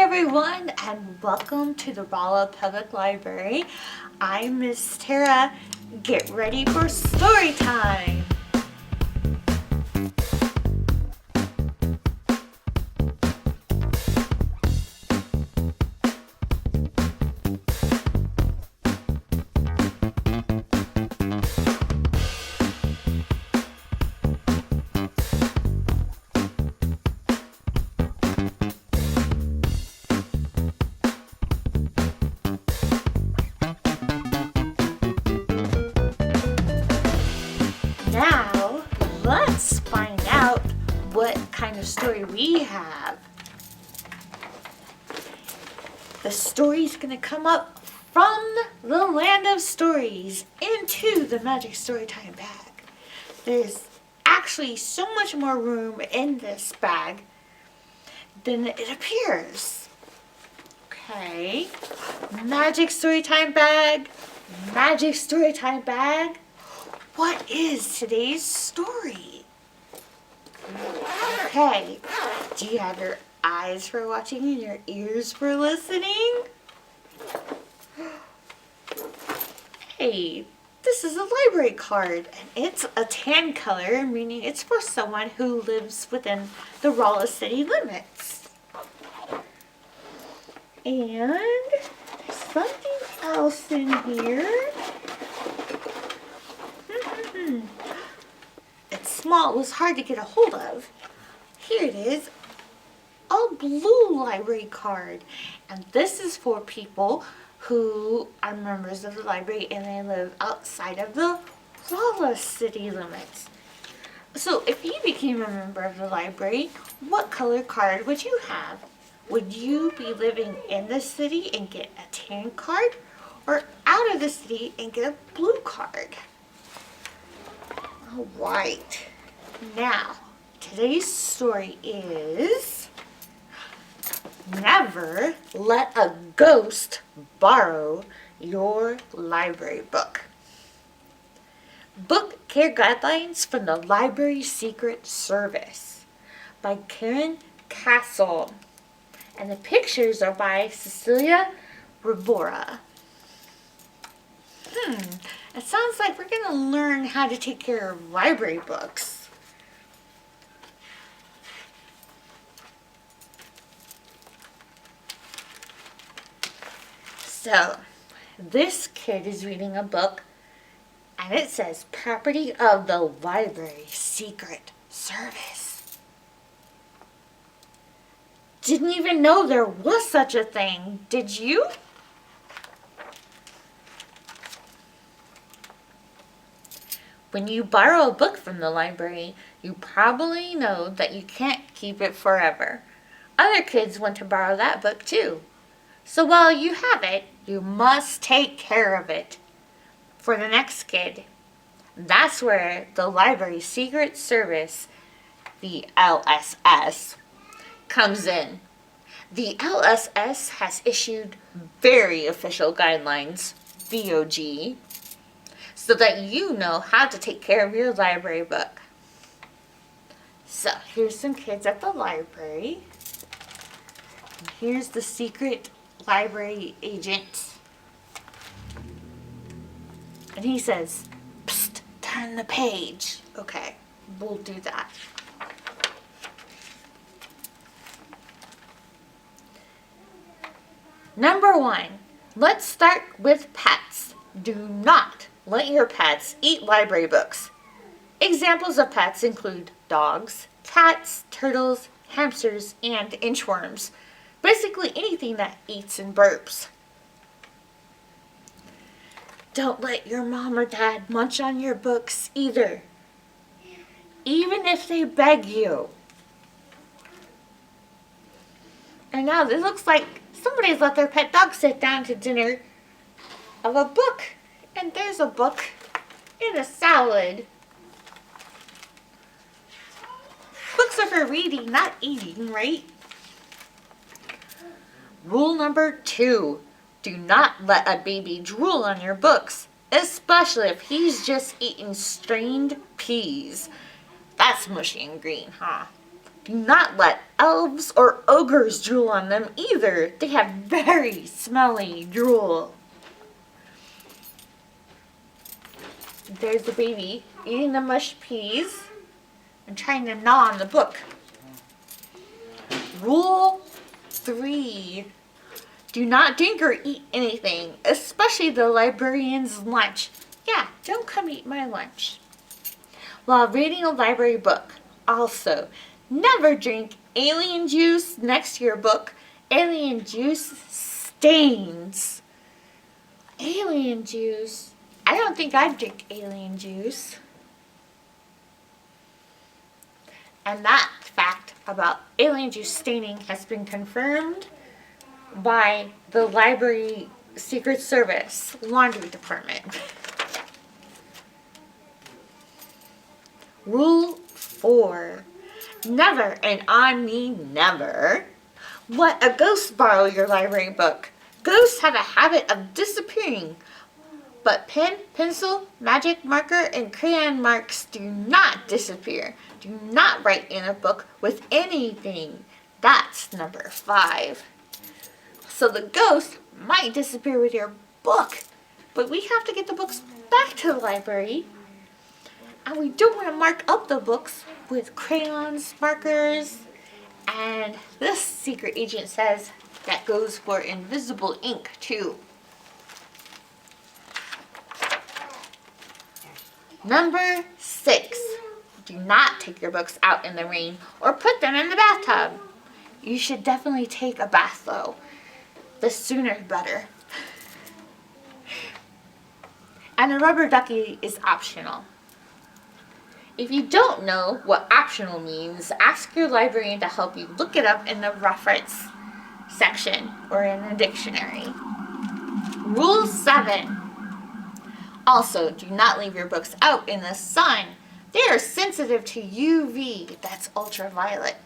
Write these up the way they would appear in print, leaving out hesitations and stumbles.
everyone, and welcome to the Rolla Public Library. I'm Miss Tara. Get ready for story time. Now, let's find out what kind of story we have. The story's gonna come up from the land of stories into the magic storytime bag. There's actually so much more room in this bag than it appears. Okay, magic storytime bag, magic storytime bag. What is today's story? Okay, do you have your eyes for watching and your ears for listening? Hey, this is a library card, and it's a tan color, meaning it's for someone who lives within the Rolla city limits. And there's something else in here. It's small, it was hard to get a hold of. Here it is, a blue library card. And this is for people who are members of the library and they live outside of the Rolla city limits. So if you became a member of the library, what color card would you have? Would you be living in the city and get a tan card, or out of the city and get a blue card? All right, now today's story is never let a ghost borrow your library book. Book Care Guidelines from the Library Secret Service by Karen Casale, and the pictures are by Cecilia Rivora. It sounds like we're going to learn how to take care of library books. So, this kid is reading a book, and it says Property of the Library Secret Service. Didn't even know there was such a thing, did you? When you borrow a book from the library, you probably know that you can't keep it forever. Other kids want to borrow that book too. So while you have it, you must take care of it for the next kid. That's where the Library Secret Service, the LSS, comes in. The LSS has issued very official guidelines, V.O.G.s, so that you know how to take care of your library book. So here's some kids at the library. Here's the secret library agent. And he says, "Psst, turn the page." Okay, we'll do that. Number 1, let's start with pets. Do not let your pets eat library books. Examples of pets include dogs, cats, turtles, hamsters, and inchworms. Basically anything that eats and burps. Don't let your mom or dad munch on your books either, even if they beg you. And now it looks like somebody's let their pet dog sit down to dinner of a book. And there's a book in a salad. Books are for reading, not eating, right? Rule number 2, do not let a baby drool on your books, especially if he's just eating strained peas. That's mushy and green, huh? Do not let elves or ogres drool on them either. They have very smelly drool. There's the baby eating the mushed peas and trying to gnaw on the book. Rule 3. Do not drink or eat anything, especially the librarian's lunch. Yeah, don't come eat my lunch. While reading a library book, also, never drink alien juice next to your book. Alien juice stains. Alien juice. I don't think I'd drink alien juice. And that fact about alien juice staining has been confirmed by the library Secret Service laundry department. Rule 4. Never, and I mean never, let a ghost borrow your library book. Ghosts have a habit of disappearing, but pen, pencil, magic marker, and crayon marks do not disappear. Do not write in a book with anything. That's number 5. So the ghost might disappear with your book, but we have to get the books back to the library. And we don't want to mark up the books with crayons, markers, and this secret agent says that goes for invisible ink too. Number 6. Do not take your books out in the rain or put them in the bathtub. You should definitely take a bath though. The sooner the better. And a rubber ducky is optional. If you don't know what optional means, ask your librarian to help you look it up in the reference section or in a dictionary. Rule 7. Also, do not leave your books out in the sun. They are sensitive to UV, that's ultraviolet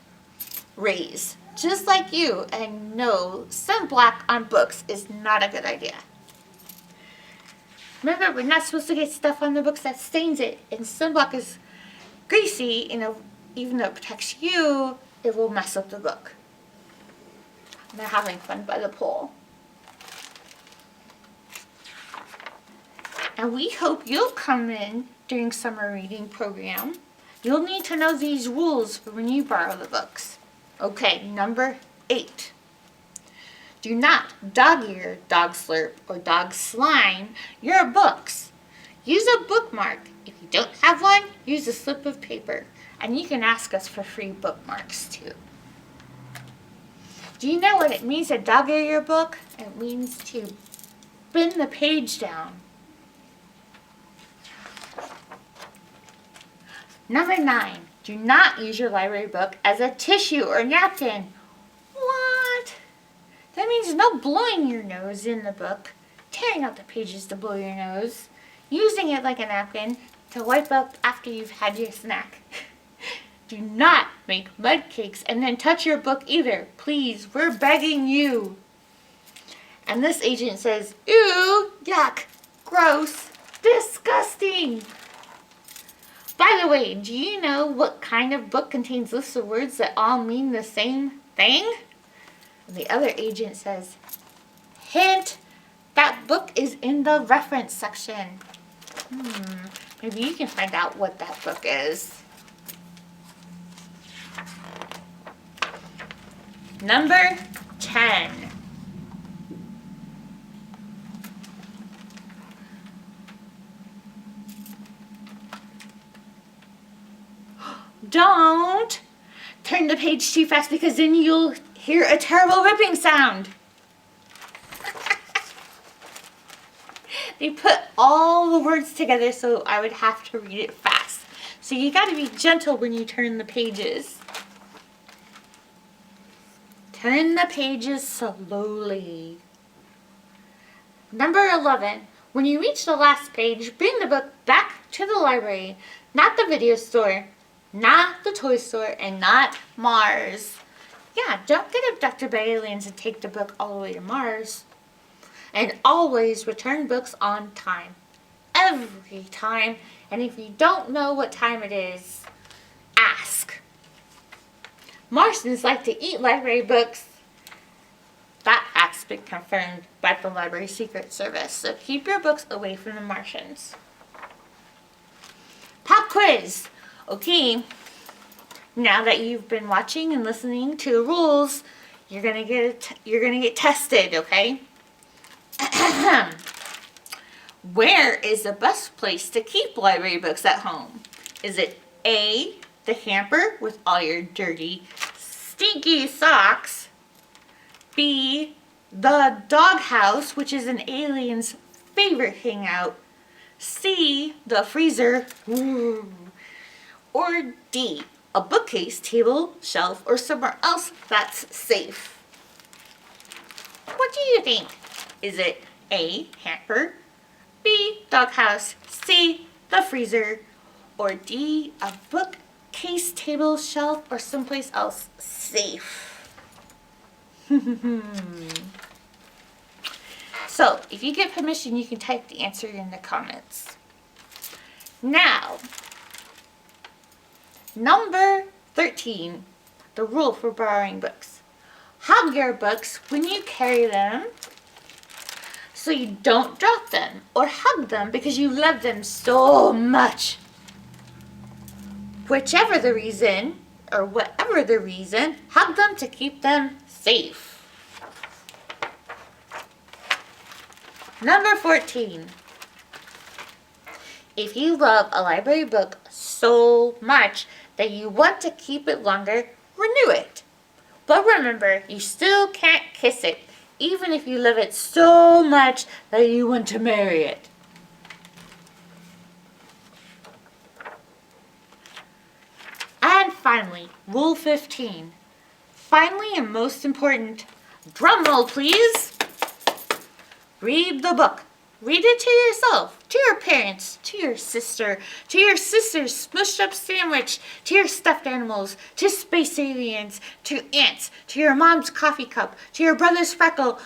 rays, just like you. And no, sunblock on books is not a good idea. Remember, we're not supposed to get stuff on the books that stains it, and sunblock is greasy, and even though it protects you, it will mess up the book. And they're having fun by the pool. And we hope you'll come in during summer reading program. You'll need to know these rules for when you borrow the books. Okay, number 8. Do not dog-ear, dog slurp, or dog slime your books. Use a bookmark. If you don't have one, use a slip of paper. And you can ask us for free bookmarks too. Do you know what it means to dog-ear your book? It means to bend the page down. Number 9. Do not use your library book as a tissue or napkin. What? That means no blowing your nose in the book, tearing out the pages to blow your nose, using it like a napkin to wipe up after you've had your snack. Do not make mud cakes and then touch your book either. Please, we're begging you. And this agent says, ew, yuck, gross, disgusting. By the way, do you know what kind of book contains lists of words that all mean the same thing? And the other agent says, hint, that book is in the reference section. Maybe you can find out what that book is. Number 10. Don't turn the page too fast because then you'll hear a terrible ripping sound. They put all the words together so I would have to read it fast. So you got to be gentle when you turn the pages. Turn the pages slowly. Number 11. When you reach the last page, bring the book back to the library, not the video store, not the toy store, and not Mars. Yeah, don't get abducted by aliens and take the book all the way to Mars. And always return books on time. Every time. And if you don't know what time it is, ask. Martians like to eat library books. That fact's been confirmed by the Library Secret Service, so keep your books away from the Martians. Pop quiz! Okay, now that you've been watching and listening to the rules, you're gonna get tested, okay? Where is the best place to keep library books at home? Is it A, the hamper with all your dirty, stinky socks? B, the doghouse, which is an alien's favorite hangout? C, the freezer? Ooh. Or D, a bookcase, table, shelf, or somewhere else that's safe? What do you think? Is it A, hamper, B, doghouse, C, the freezer, or D, a bookcase, table, shelf, or someplace else safe? So, if you get permission, you can type the answer in the comments. Now, number 13, the rule for borrowing books. Hug your books when you carry them so you don't drop them, or hug them because you love them so much. Whichever the reason, or whatever the reason, hug them to keep them safe. Number 14. If you love a library book so much that you want to keep it longer, renew it. But remember, you still can't kiss it, even if you love it so much that you want to marry it. And finally, Rule 15. Finally and most important, drum roll please. Read the book. Read it to yourself, to your parents, to your sister, to your sister's smushed up sandwich, to your stuffed animals, to space aliens, to ants, to your mom's coffee cup, to your brother's freckle,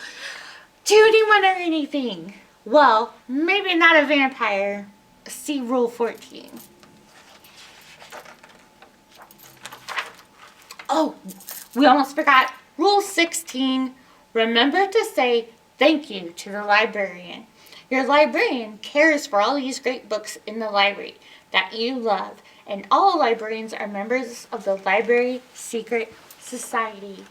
to anyone or anything. Well, maybe not a vampire. See Rule 14. Oh, we almost forgot. Rule 16. Remember to say thank you to the librarian. Your librarian cares for all these great books in the library that you love, and all librarians are members of the Library Secret Society.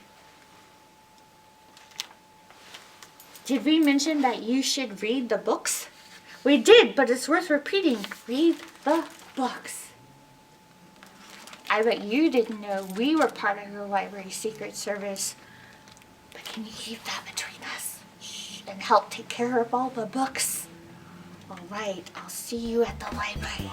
Did we mention that you should read the books? We did, but it's worth repeating. Read the books. I bet you didn't know we were part of the Library Secret Service, but can you keep that between us? And help take care of all the books. All right, I'll see you at the library.